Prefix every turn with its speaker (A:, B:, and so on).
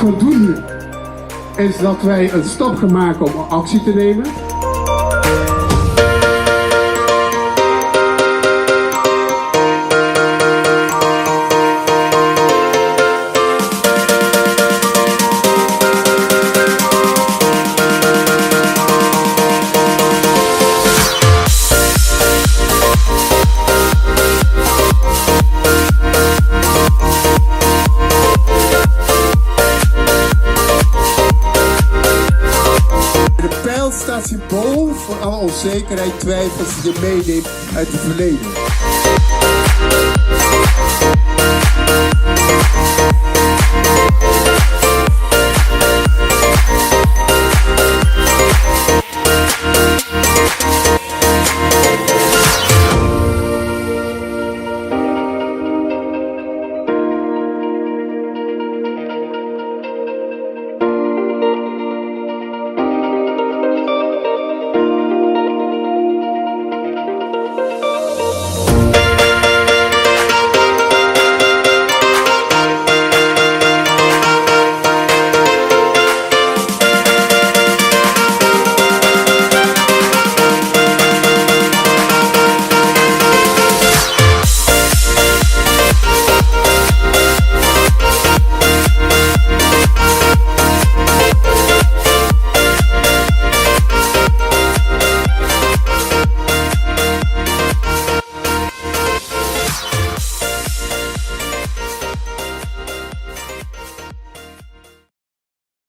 A: we doen nu is dat wij een stap gaan maken om actie te nemen.
B: Staat symbool voor alle onzekerheid, twijfels die je meeneemt uit het verleden.